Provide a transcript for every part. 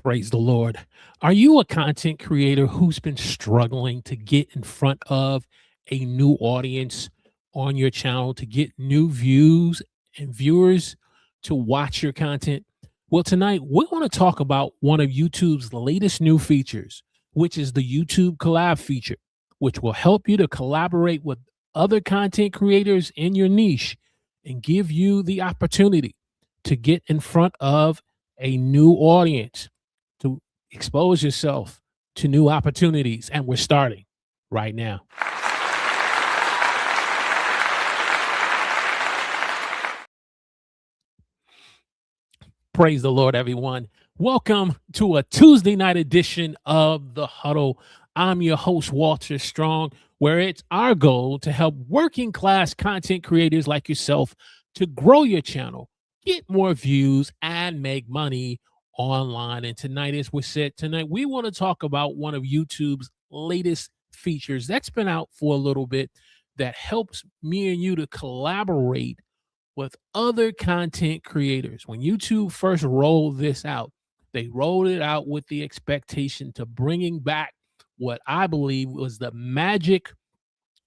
Praise the Lord. Are you a content creator who's been struggling to get in front of a new audience on your channel, to get new views and viewers to watch your content? Well, tonight we want to talk about one of YouTube's latest new features, which is the YouTube Collab feature, which will help you to collaborate with other content creators in your niche and give you the opportunity to get in front of a new audience, to expose yourself to new opportunities. And we're starting right now. Praise the Lord, everyone. Welcome to a Tuesday night edition of The Huddle. I'm your host, Walter Strong, where it's our goal to help working class content creators like yourself to grow your channel, get more views, and make money online. And tonight, as we said, we want to talk about one of YouTube's latest features that's been out for a little bit that helps me and you to collaborate with other content creators. When YouTube first rolled this out, they rolled it out with the expectation to bringing back what I believe was the magic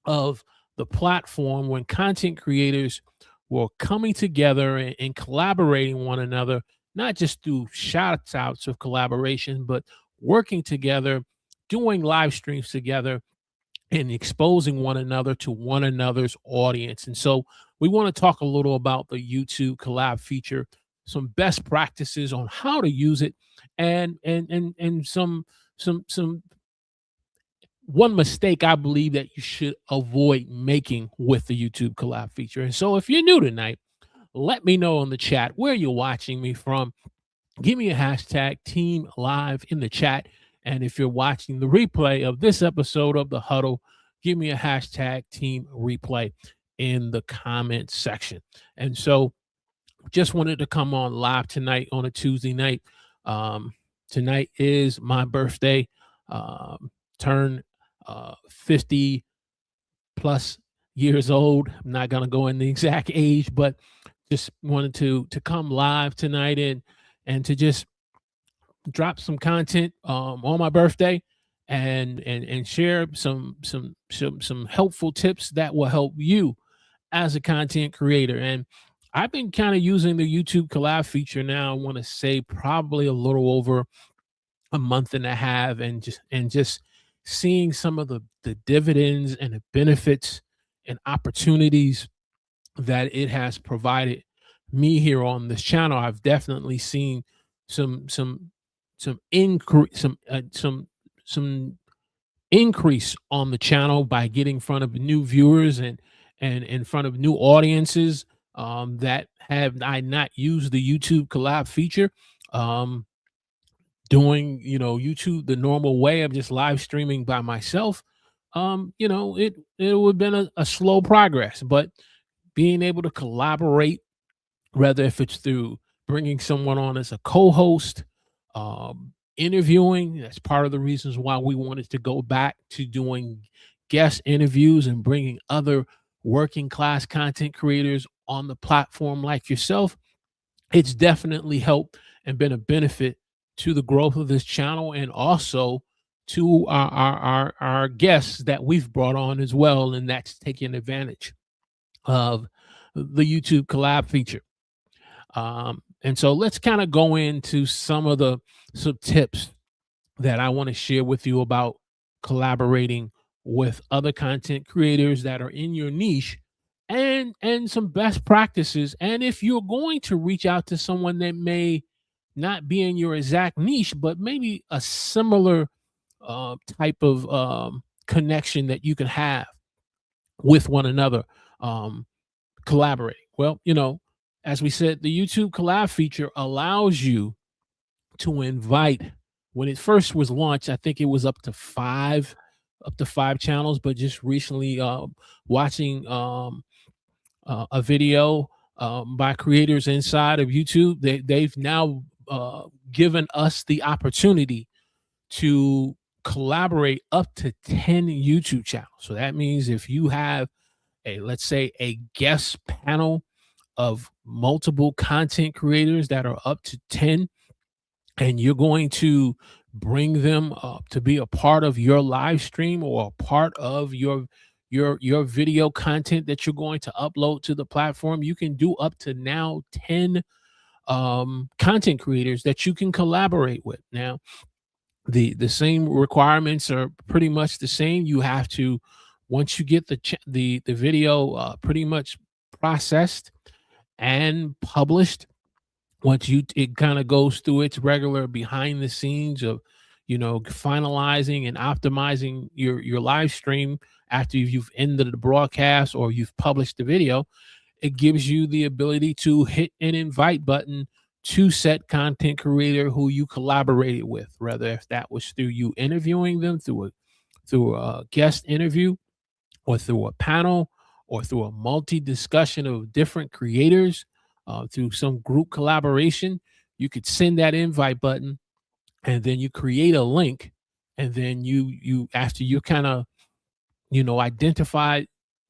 of the platform, when content creators were coming together and collaborating one another, not just through shout outs of collaboration, but working together, doing live streams together, and exposing one another to one another's audience. And so we want to talk a little about the YouTube Collab feature, some best practices on how to use it, and some one mistake I believe that you should avoid making with the YouTube Collab feature. And so if you're new tonight, let me know in the chat where you're watching me from. Give me a hashtag Team Live in the chat. And if you're watching the replay of this episode of The Huddle, give me a hashtag Team Replay in the comments section. And so just wanted to come on live tonight on a Tuesday night. Tonight is my birthday. Turn 50 plus years old. I'm not going to go in the exact age, but just wanted to come live tonight and to just drop some content on my birthday and share some helpful tips that will help you as a content creator. And I've been kind of using the YouTube Collab feature now, I want to say probably a little over a month and a half, and just seeing some of the dividends and the benefits and opportunities that it has provided me here on this channel. I've definitely seen some increase on the channel by getting in front of new viewers and in front of new audiences that have I not used the YouTube Collab feature. Doing YouTube the normal way of just live streaming by myself, it would have been a slow progress. But being able to collaborate, whether if it's through bringing someone on as a co-host, interviewing, that's part of the reasons why we wanted to go back to doing guest interviews and bringing other working class content creators on the platform like yourself. It's definitely helped and been a benefit to the growth of this channel, and also to our guests that we've brought on as well, and that's taking advantage of the YouTube Collab feature. And so let's kind of go into some tips that I want to share with you about collaborating with other content creators that are in your niche, and some best practices. And if you're going to reach out to someone that may not be in your exact niche, but maybe a similar type of connection that you can have with one another, collaborate. Well, as we said, the YouTube Collab feature allows you to invite. When it first was launched, I think it was up to five channels, but just recently watching a video by creators inside of YouTube, they've now given us the opportunity to collaborate up to 10 YouTube channels. So that means if you have let's say a guest panel of multiple content creators that are up to 10, and you're going to bring them to be a part of your live stream or a part of your video content that you're going to upload to the platform. You can do up to now 10 content creators that you can collaborate with. Now, the same requirements are pretty much the same. You have to, once you get the video pretty much processed and published, once you it kind of goes through its regular behind the scenes of, finalizing and optimizing your live stream after you've ended the broadcast or you've published the video, it gives you the ability to hit an invite button to set content creator who you collaborated with, whether if that was through you interviewing them through a guest interview, or through a panel, or through a multi discussion of different creators, through some group collaboration. You could send that invite button, and then you create a link, and then you after you kind of identify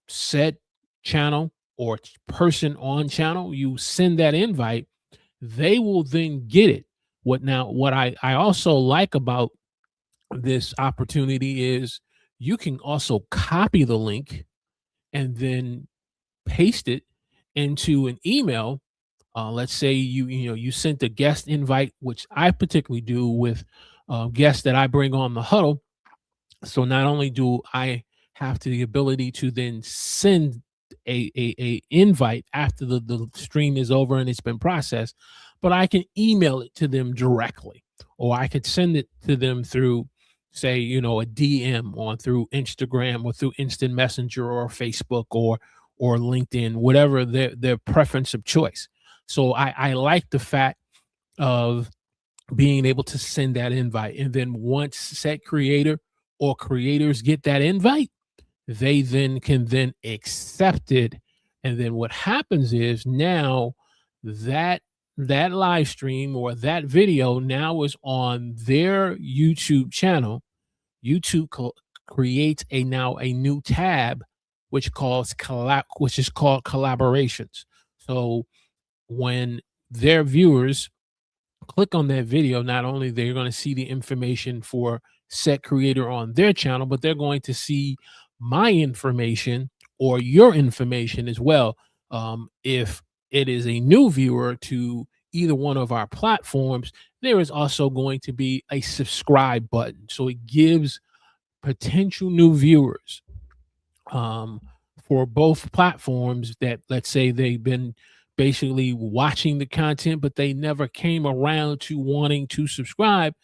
said channel or person on channel, you send that invite. They will then get it. What I also like about this opportunity is you can also copy the link and then paste it into an email. Let's say you sent a guest invite, which I particularly do with guests that I bring on the huddle. So not only do I have the ability to then send a invite after the stream is over and it's been processed, but I can email it to them directly, or I could send it to them through, say, a DM on through Instagram or through Instant Messenger or Facebook or LinkedIn, whatever their preference of choice. So I like the fact of being able to send that invite. And then once set creator or creators get that invite, they then can then accept it. And then what happens is now that live stream or that video now is on their YouTube channel. YouTube creates a new tab which is called collaborations. So when their viewers click on that video, not only they're going to see the information for set creator on their channel, but they're going to see my information or your information as well. If it is a new viewer to either one of our platforms, there is also going to be a subscribe button. So it gives potential new viewers um, for both platforms that, let's say, they've been basically watching the content, but they never came around to wanting to subscribe.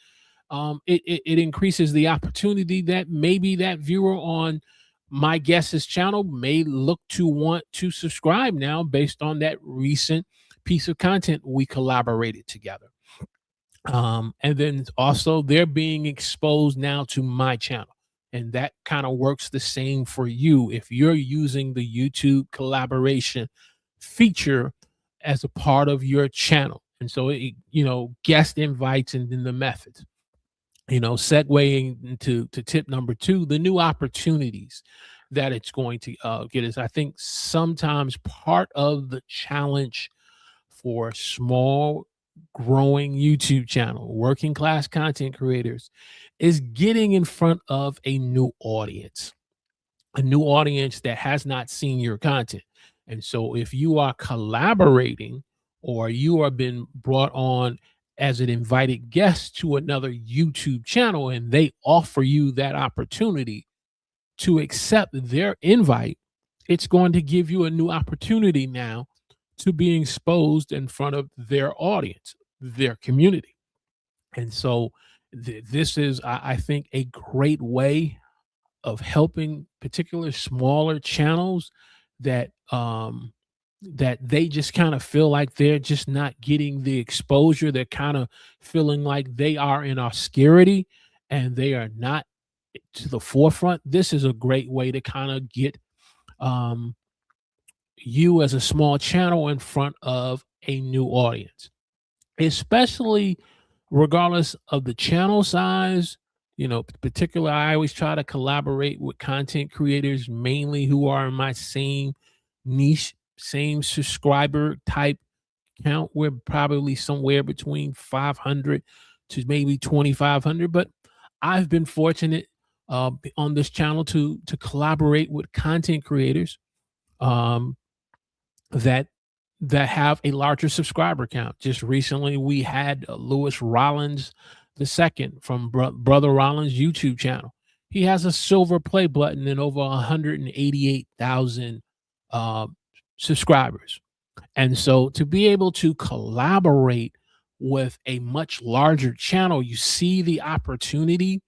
It increases the opportunity that maybe that viewer on my guest's channel may look to want to subscribe now based on that recent piece of content we collaborated together. And then also they're being exposed now to my channel. And that kind of works the same for you if you're using the YouTube collaboration feature as a part of your channel. And so, guest invites and then the methods, segueing into tip number two, the new opportunities that it's going to get us. I think sometimes part of the challenge for small growing YouTube channel, working class content creators, is getting in front of a new audience that has not seen your content. And so if you are collaborating or you are been brought on as an invited guest to another YouTube channel and they offer you that opportunity to accept their invite, it's going to give you a new opportunity now to be exposed in front of their audience, their community. And so this is, I think, a great way of helping particular smaller channels that they just kind of feel like they're just not getting the exposure. They're kind of feeling like they are in obscurity and they are not to the forefront. This is a great way to kind of get um, you as a small channel in front of a new audience, especially regardless of the channel size. Particular, I always try to collaborate with content creators mainly who are in my same niche, same subscriber type count. We're probably somewhere between 500 to maybe 2,500. But I've been fortunate on this channel to collaborate with content creators um, that have a larger subscriber count. Just recently, we had Lewis Rollins II from Brother Rollins YouTube channel. He has a silver play button and over 188,000 uh, subscribers. And so to be able to collaborate with a much larger channel, you see the opportunity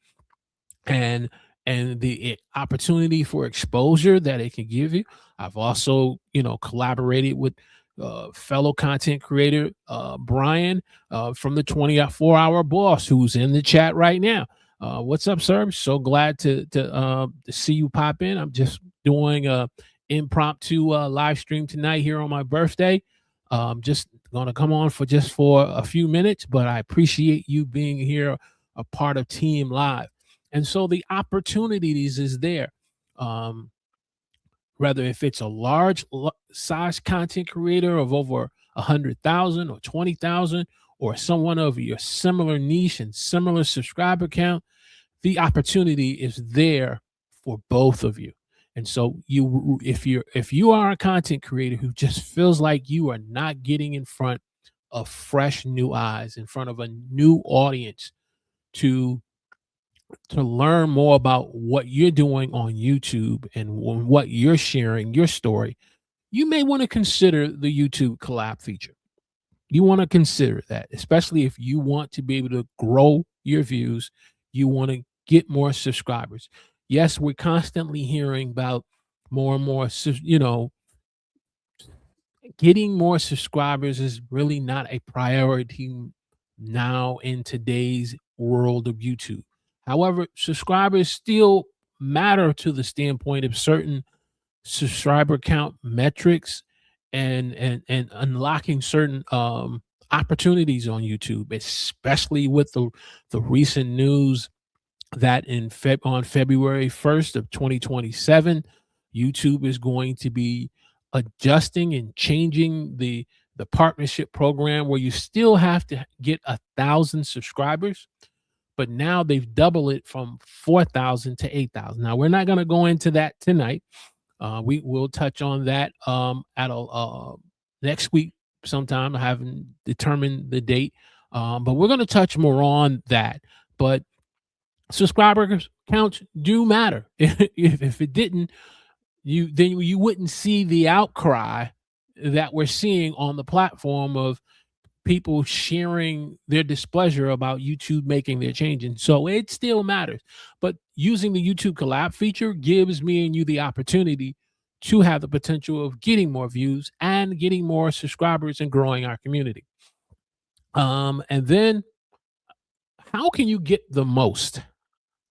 and the opportunity for exposure that it can give you. I've also, collaborated with fellow content creator Brian from the 24-hour boss, who's in the chat right now. What's up, sir? So glad to see you pop in. I'm just doing a impromptu live stream tonight here on my birthday. Just gonna come on for a few minutes, but I appreciate you being here, a part of Team Live. And so the opportunities is there. Um, Whether if it's a large size content creator of over 100,000 or 20,000, or someone of your similar niche and similar subscriber count, the opportunity is there for both of you. And so if you are a content creator who just feels like you are not getting in front of fresh new eyes, in front of a new audience, to learn more about what you're doing on YouTube and what you're sharing, your story, you may want to consider the YouTube collab feature. You want to consider that, especially if you want to be able to grow your views, you want to get more subscribers. Yes, we're constantly hearing about more and more, getting more subscribers is really not a priority now in today's world of YouTube. However, subscribers still matter to the standpoint of certain subscriber count metrics and unlocking certain opportunities on YouTube, especially with the recent news that on February 1st of 2027, YouTube is going to be adjusting and changing the partnership program, where you still have to get 1,000 subscribers, but now they've doubled it from 4,000 to 8,000. Now we're not going to go into that tonight. We will touch on that at a next week sometime. I haven't determined the date, but we're going to touch more on that. But subscriber counts do matter. If it didn't, you wouldn't see the outcry that we're seeing on the platform of people sharing their displeasure about YouTube making their change. And so it still matters. But using the YouTube collab feature gives me and you the opportunity to have the potential of getting more views and getting more subscribers and growing our community. And then how can you get the most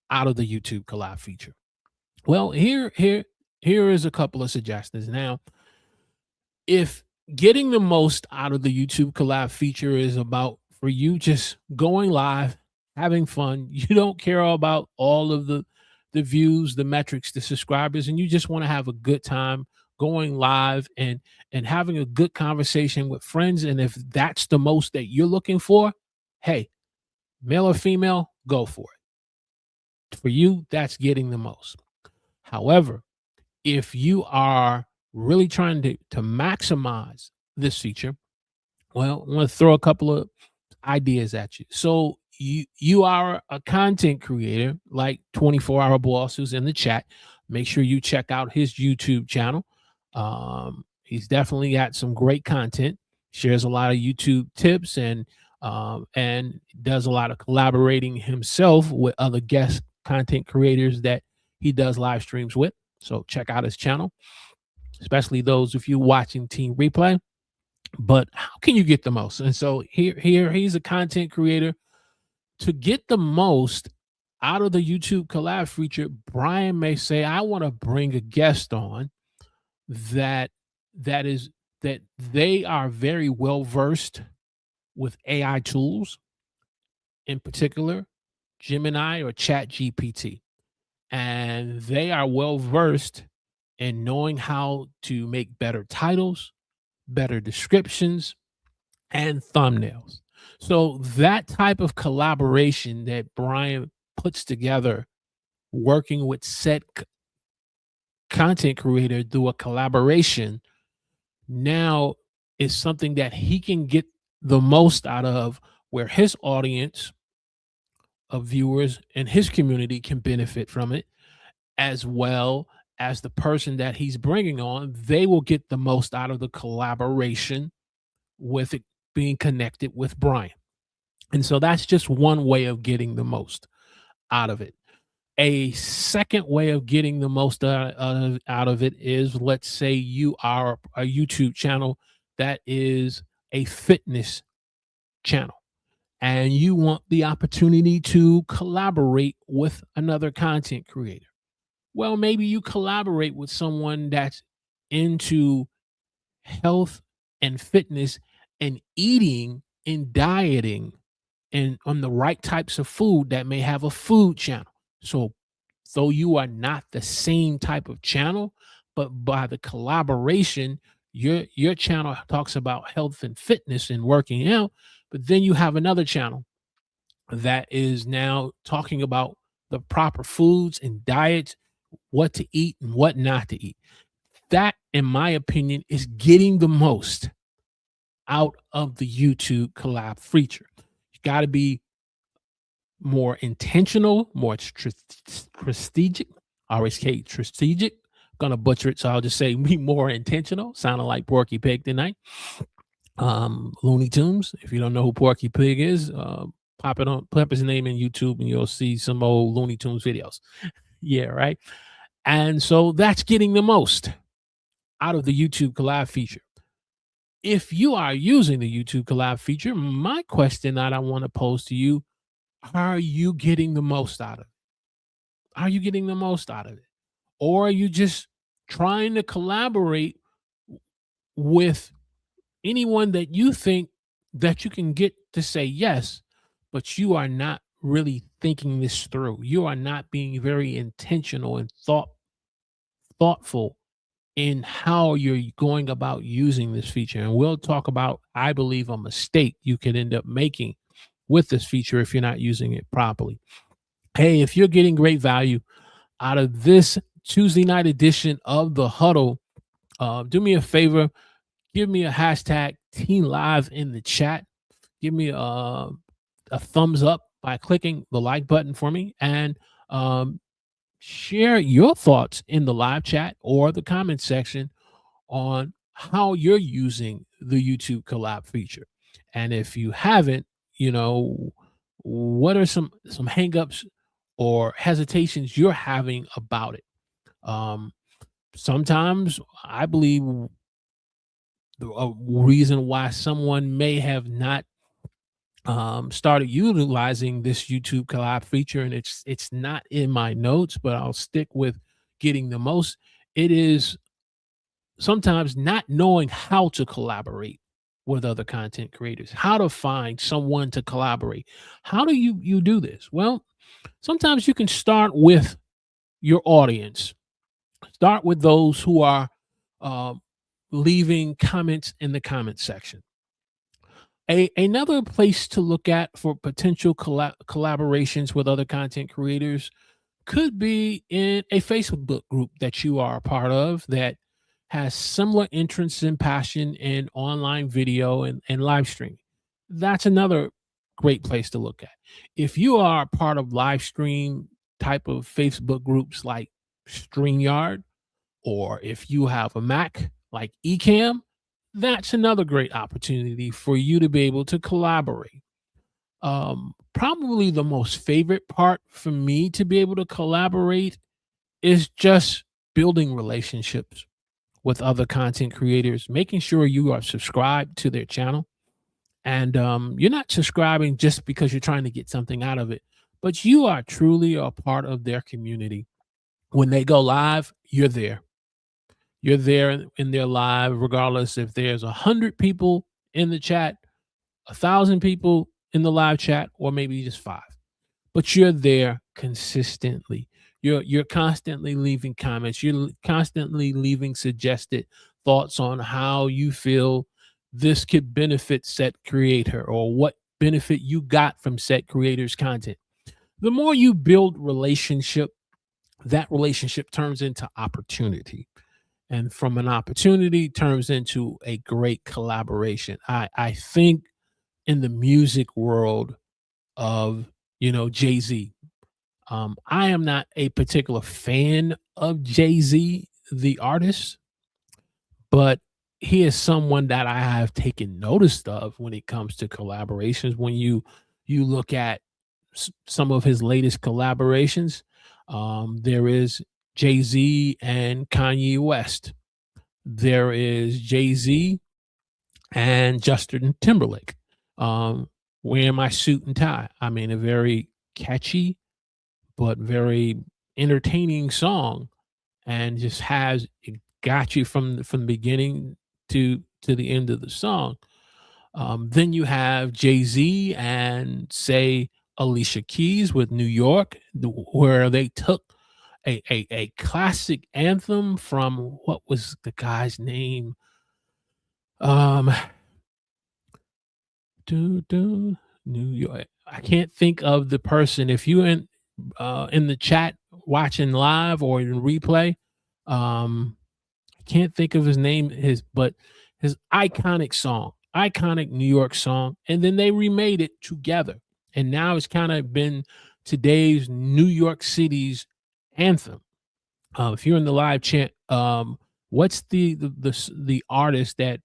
out of the YouTube collab feature? Well, here is a couple of suggestions. Now, if getting the most out of the YouTube collab feature is about for you just going live, having fun, you don't care about all of the views, the metrics, the subscribers, and you just want to have a good time going live and having a good conversation with friends, and if that's the most that you're looking for, hey, male or female, go for it. For you, that's getting the most. However, if you are really trying to maximize this feature, well, I want to throw a couple of ideas at you. So you are a content creator like 24-hour boss, who's in the chat. Make sure you check out his YouTube channel. He's definitely got some great content, shares a lot of YouTube tips, and does a lot of collaborating himself with other guest content creators that he does live streams with. So check out his channel, especially those of you watching Team Replay. But how can you get the most? And so here he's a content creator. To get the most out of the YouTube collab feature, Brian may say, I want to bring a guest on that they are very well versed with AI tools, in particular Gemini or Chat GPT. And they are well versed in knowing how to make better titles, better descriptions, and thumbnails. So that type of collaboration that Brian puts together, working with said content creator through a collaboration, now is something that he can get the most out of, where his audience of viewers and his community can benefit from it, as well as the person that he's bringing on, they will get the most out of the collaboration with it being connected with Brian. And so that's just one way of getting the most out of it. A second way of getting the most out of it is, let's say you are a YouTube channel that is a fitness channel and you want the opportunity to collaborate with another content creator. Well, maybe you collaborate with someone that's into health and fitness and eating and dieting and on the right types of food, that may have a food channel. So, though you are not the same type of channel, but by the collaboration, your channel talks about health and fitness and working out, but then you have another channel that is now talking about the proper foods and diets, what to eat and what not to eat. That, in my opinion, is getting the most out of the YouTube collab feature. You got to be more intentional, more strategic. I always say strategic. Gonna butcher it, so I'll just say be more intentional. Sounding like Porky Pig tonight. Looney Tunes. If you don't know who Porky Pig is, pop his name in YouTube, and you'll see some old Looney Tunes videos. Yeah, right. And so that's getting the most out of the YouTube collab feature. If you are using the YouTube collab feature, my question that I want to pose to you: are you getting the most out of it? Are you getting the most out of it? Or are you just trying to collaborate with anyone that you think that you can get to say yes, but you are not really thinking this through? You are not being very intentional and thoughtful in how you're going about using this feature. And we'll talk about, I believe, a mistake you could end up making with this feature if you're not using it properly. Hey, if you're getting great value out of this Tuesday night edition of The Huddle, do me a favor, give me a hashtag Teen Live in the chat. Give me a thumbs up by clicking the like button for me, and share your thoughts in the live chat or the comment section on how you're using the YouTube collab feature. And if you haven't, what are some hangups or hesitations you're having about it? Sometimes I believe a reason why someone may have not started utilizing this YouTube collab feature, and it's not in my notes, but I'll stick with getting the most. It is sometimes not knowing how to collaborate with other content creators, how to find someone to collaborate. How do you do this? Well, sometimes you can start with your audience. Start with those who are uh, leaving comments in the comment section. Another place to look at for potential collaborations with other content creators could be in a Facebook group that you are a part of that has similar interests and passion in online video and live streaming. That's another great place to look at. If you are part of live stream type of Facebook groups like StreamYard, or if you have a Mac like Ecamm, that's another great opportunity for you to be able to collaborate. Probably the most favorite part for me to be able to collaborate is just building relationships with other content creators, making sure you are subscribed to their channel. And you're not subscribing just because you're trying to get something out of it, but you are truly a part of their community. When they go live, you're there. You're there in their live, regardless if there's 100 people in the chat, 1,000 people in the live chat, or maybe just 5. But you're there consistently. You're constantly leaving comments. You're constantly leaving suggested thoughts on how you feel this could benefit said creator, or what benefit you got from said creators' content. The more you build relationship, that relationship turns into opportunity. And from an opportunity turns into a great collaboration. I think in the music world of, Jay-Z. I am not a particular fan of Jay-Z, the artist, but he is someone that I have taken notice of when it comes to collaborations. When you look at some of his latest collaborations, there is Jay-Z and Kanye West. There is Jay-Z and Justin Timberlake. Wearing my suit and tie. I mean, a very catchy but very entertaining song, and just has it got you from the beginning to the end of the song. Then you have Jay Z and say Alicia Keys with New York, where they took a classic anthem from what was the guy's name? Um, do do New York. I can't think of the person. If you in the chat watching live or in replay, I can't think of his name. But his iconic New York song, and then they remade it together, and now it's kind of been today's New York City's anthem. If you're in the live chat, what's the artist that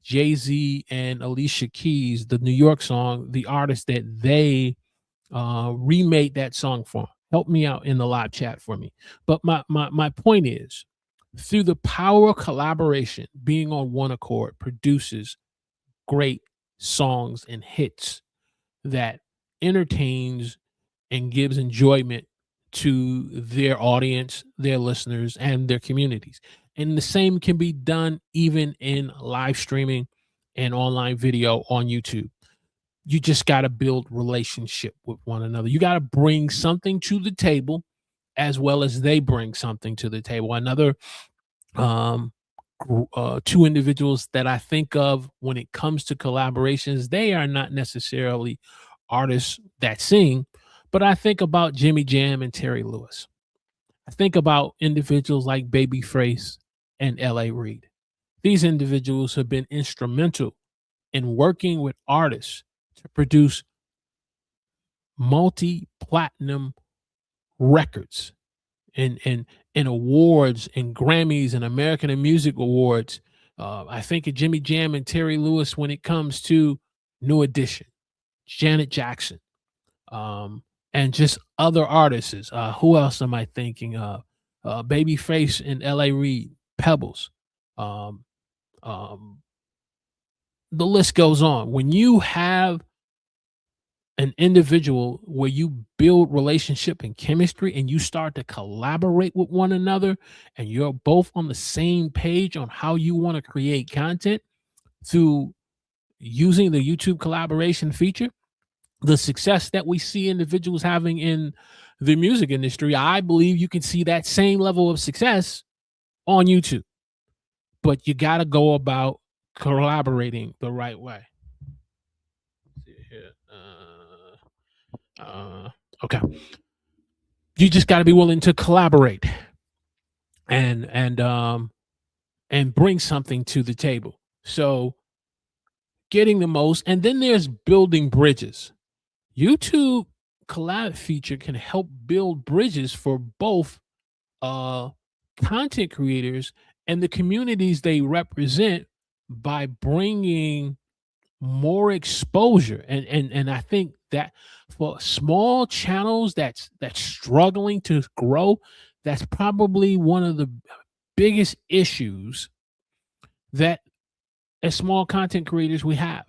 Jay Z and Alicia Keys, the New York song, the artist that they remade that song for? Help me out in the live chat for me. But my point is, through the power of collaboration, being on one accord produces great songs and hits that entertains and gives enjoyment to their audience, their listeners, and their communities. And the same can be done even in live streaming and online video on YouTube. You just got to build relationship with one another. You got to bring something to the table as well as they bring something to the table. Another um, two individuals that I think of when it comes to collaborations, they are not necessarily artists that sing, but I think about Jimmy Jam and Terry Lewis. I think about individuals like Babyface and L.A. Reid. These individuals have been instrumental in working with artists to produce multi-platinum records and awards and Grammys and American Music Awards. I think of Jimmy Jam and Terry Lewis when it comes to New Edition, Janet Jackson, and just other artists. Who else am I thinking of? Babyface and L.A. Reid, Pebbles. Um, um, the list goes on. When you have an individual where you build relationship and chemistry and you start to collaborate with one another and you're both on the same page on how you want to create content through using the YouTube collaboration feature, the success that we see individuals having in the music industry, I believe you can see that same level of success on YouTube. But you got to go about collaborating the right way. Let's see here. Okay. You just got to be willing to collaborate and bring something to the table. So getting the most, and then there's building bridges. YouTube collab feature can help build bridges for both content creators and the communities they represent by bringing more exposure. And I think that for small channels that's struggling to grow, that's probably one of the biggest issues that as small content creators we have.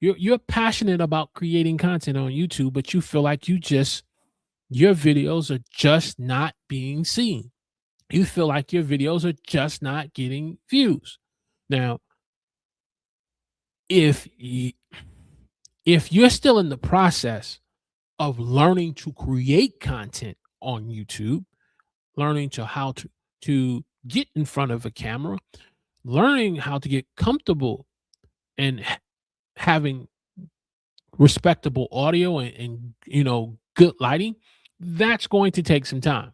You're passionate about creating content on YouTube, but you feel like your videos are just not being seen. You feel like your videos are just not getting views. Now, if you're still in the process of learning to create content on YouTube, learning to how to get in front of a camera, learning how to get comfortable and having respectable audio and good lighting, that's going to take some time.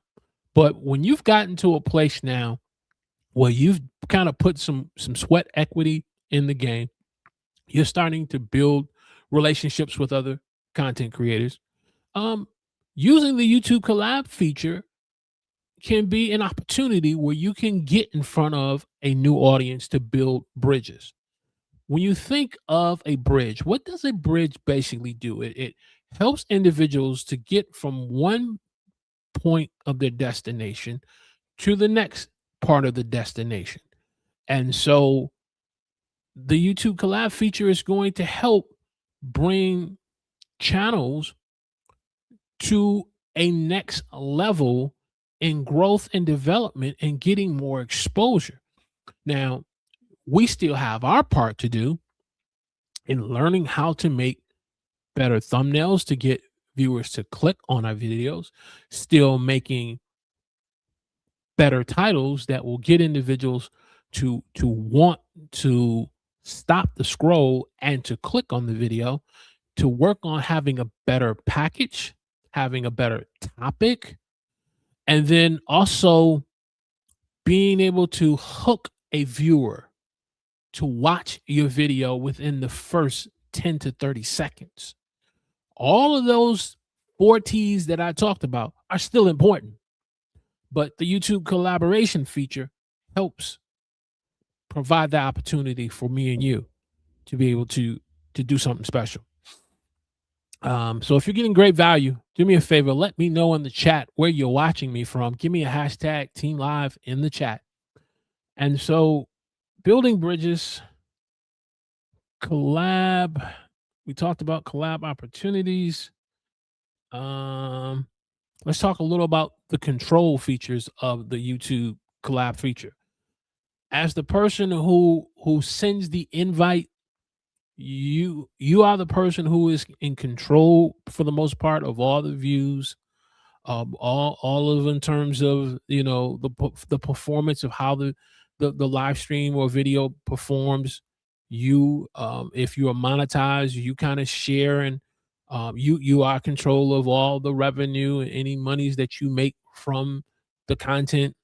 But when you've gotten to a place now where you've kind of put some sweat equity in the game, you're starting to build relationships with other content creators. Um, Using the YouTube collab feature can be an opportunity where you can get in front of a new audience to build bridges. When you think of a bridge, what does a bridge basically do? It helps individuals to get from one point of their destination to the next part of the destination. And so the YouTube collab feature is going to help bring channels to a next level in growth and development and getting more exposure. Now, we still have our part to do in learning how to make better thumbnails to get viewers to click on our videos, still making better titles that will get individuals to want to stop the scroll and to click on the video, to work on having a better package, having a better topic, and then also being able to hook a viewer to watch your video within the first 10 to 30 seconds. All of those four T's that I talked about are still important, but the YouTube collaboration feature helps provide the opportunity for me and you to be able to do something special. So if you're getting great value, do me a favor, let me know in the chat where you're watching me from. Give me a hashtag Team Live in the chat. And so building bridges, collab, we talked about collab opportunities. Let's talk a little about the control features of the YouTube collab feature. As the person who sends the invite, you are the person who is in control for the most part of all the views, all of in terms of the performance of how the live stream or video performs. You if you are monetized, you kind of share, and you are control of all the revenue and any monies that you make from the content.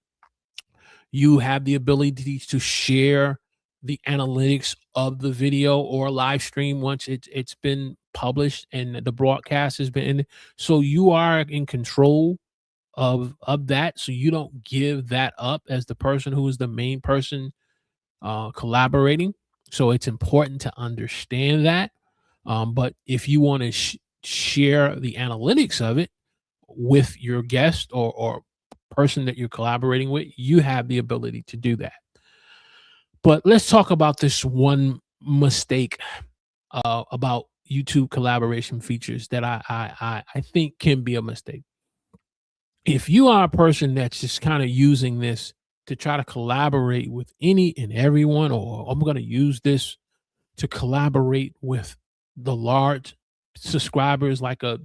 You have the ability to share the analytics of the video or live stream once it's been published and the broadcast has been. So you are in control of that, so you don't give that up as the person who is the main person collaborating. So it's important to understand that. But if you want to share the analytics of it with your guest or person that you're collaborating with, you have the ability to do that. But let's talk about this one mistake about YouTube collaboration features that I think can be a mistake. If you are a person that's just kind of using this to try to collaborate with any and everyone, or I'm going to use this to collaborate with the large subscribers like a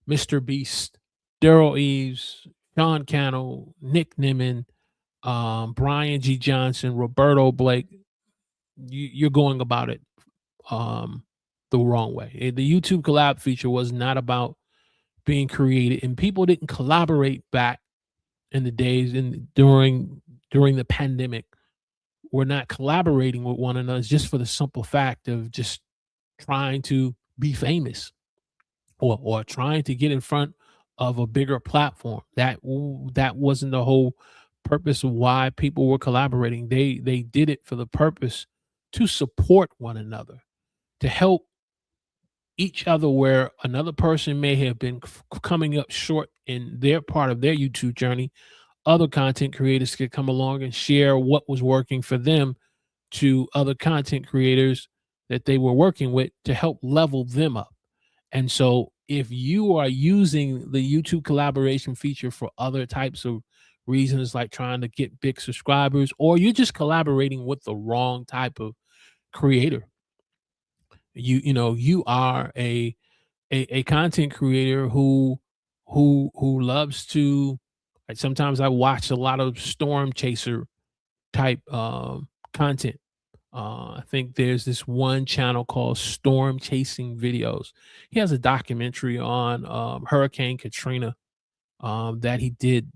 Mr. Beast, Daryl Eves, Sean Cannell, Nick Nimmin, Brian G. Johnson, Roberto Blake, you're going about it the wrong way. The YouTube collab feature was not about being created, and people didn't collaborate back in the days during the pandemic. We're not collaborating with one another just for the simple fact of just trying to be famous or trying to get in front of a bigger platform. That wasn't the whole purpose of why people were collaborating. They did it for the purpose to support one another, to help each other where another person may have been coming up short in their part of their YouTube journey. Other content creators could come along and share what was working for them to other content creators that they were working with to help level them up. And so if you are using the YouTube collaboration feature for other types of reasons, like trying to get big subscribers, or you're just collaborating with the wrong type of creator, you are a content creator who loves to, like, sometimes I watch a lot of storm chaser type content, I think there's this one channel called Storm Chasing Videos. He has a documentary on Hurricane Katrina that he did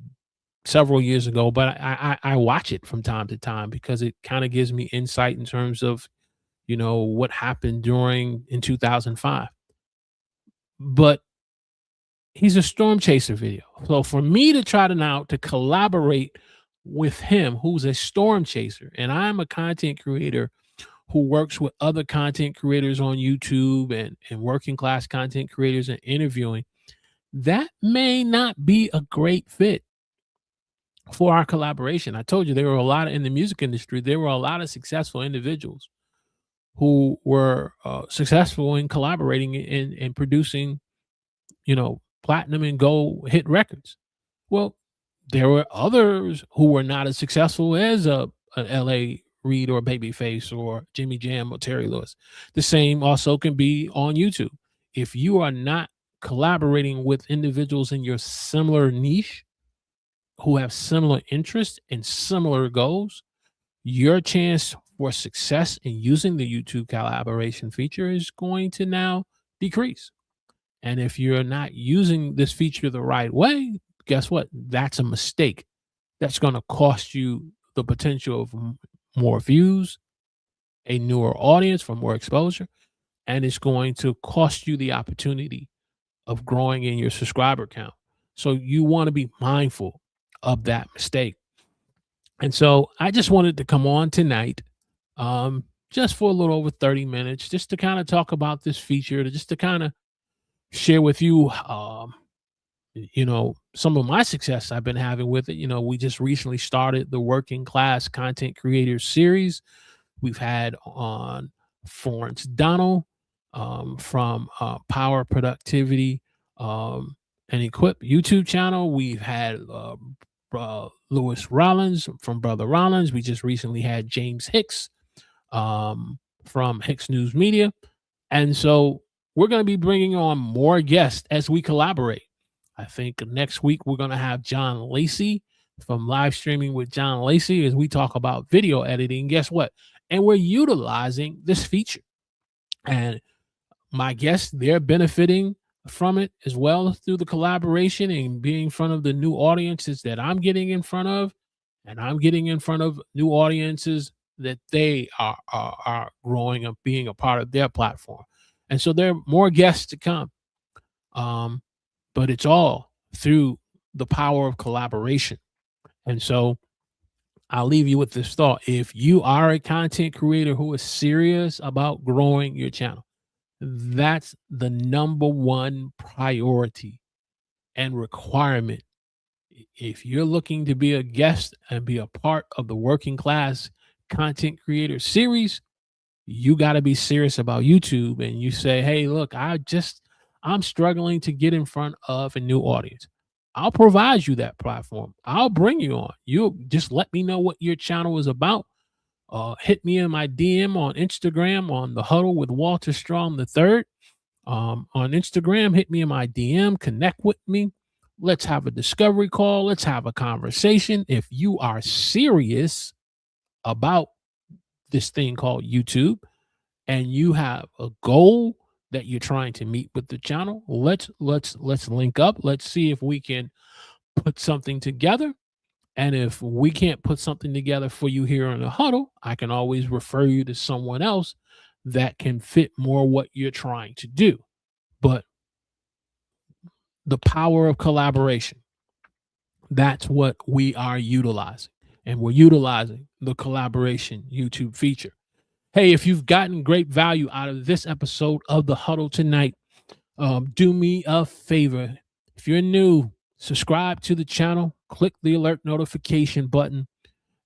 several years ago, but I watch it from time to time because it kind of gives me insight in terms of what happened during in 2005. But he's a storm chaser video. So for me to try to now to collaborate with him, who's a storm chaser, and I'm a content creator who works with other content creators on YouTube and working class content creators and interviewing, that may not be a great fit for our collaboration. I told you there were a lot in the music industry, there were a lot of successful individuals who were successful in collaborating and producing, platinum and gold hit records. Well, there were others who were not as successful as a L.A. Reid or Babyface or Jimmy Jam or Terry Lewis. The same also can be on YouTube. If you are not collaborating with individuals in your similar niche who have similar interests and similar goals, your chance for success in using the YouTube collaboration feature is going to now decrease. And if you're not using this feature the right way, guess what? That's a mistake. That's going to cost you the potential of more views, a newer audience for more exposure, and it's going to cost you the opportunity of growing in your subscriber count. So you want to be mindful of that mistake. And so I just wanted to come on tonight, just for a little over 30 minutes, just to kind of talk about this feature, just to kind of share with you, some of my success I've been having with it. We just recently started the Working Class Content Creators series. We've had on Florence Donald from Power Productivity and Equip YouTube channel. We've had Lewis Rollins from Brother Rollins. We just recently had James Hicks from Hicks News Media. And so we're going to be bringing on more guests as we collaborate. I think next week we're going to have John Lacey from Live Streaming with John Lacey as we talk about video editing. Guess what? And we're utilizing this feature. And my guests, they're benefiting from it as well through the collaboration and being in front of the new audiences that I'm getting in front of. And I'm getting in front of new audiences that they are growing up being a part of their platform. And so there are more guests to come. But it's all through the power of collaboration. And so I'll leave you with this thought. If you are a content creator who is serious about growing your channel, that's the number one priority and requirement. If you're looking to be a guest and be a part of the Working Class Content Creator series, you got to be serious about YouTube. And you say, hey, look, I'm struggling to get in front of a new audience. I'll provide you that platform. I'll bring you on. You just let me know what your channel is about. Hit me in my DM on Instagram on The Huddle with Walter Strong III. On Instagram, hit me in my DM, connect with me. Let's have a discovery call. Let's have a conversation. If you are serious about this thing called YouTube and you have a goal that you're trying to meet with the channel, let's link up. Let's see if we can put something together. And if we can't put something together for you here in The Huddle, I can always refer you to someone else that can fit more what you're trying to do. But the power of collaboration, that's what we are utilizing. And we're utilizing the collaboration YouTube feature. Hey, if you've gotten great value out of this episode of The Huddle tonight, do me a favor. If you're new, subscribe to the channel, click the alert notification button,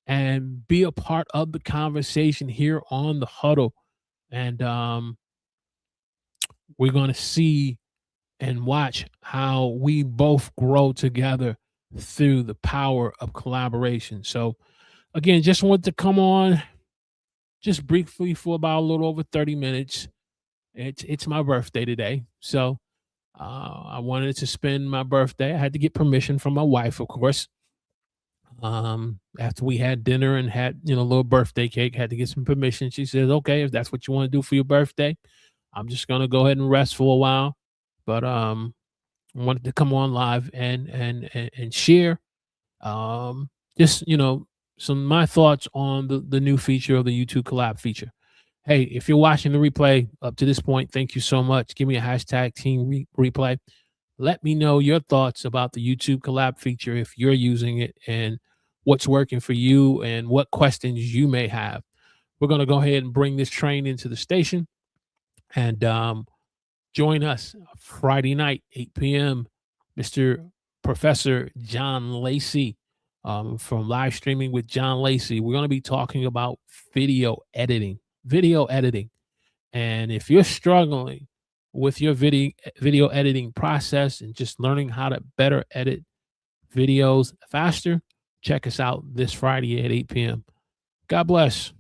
and be a part of the conversation here on The Huddle. And we're going to see and watch how we both grow together through the power of collaboration. So, again, just wanted to come on just briefly for about a little over 30 minutes. It's my birthday today. So I wanted to spend my birthday. I had to get permission from my wife, of course. After we had dinner and had, a little birthday cake, had to get some permission. She says, okay, if that's what you want to do for your birthday, I'm just gonna go ahead and rest for a while. But wanted to come on live and share just some of my thoughts on the new feature of the YouTube collab feature. Hey, if you're watching the replay up to this point, thank you so much. Give me a hashtag team replay. Let me know your thoughts about the YouTube collab feature if you're using it, and what's working for you and what questions you may have. We're going to go ahead and bring this train into the station, and join us Friday night, 8 p.m. Mr. Professor John Lacey, from Live Streaming with John Lacey. We're going to be talking about video editing. Video editing. And if you're struggling with your video editing process and just learning how to better edit videos faster, check us out this Friday at 8 p.m. God bless.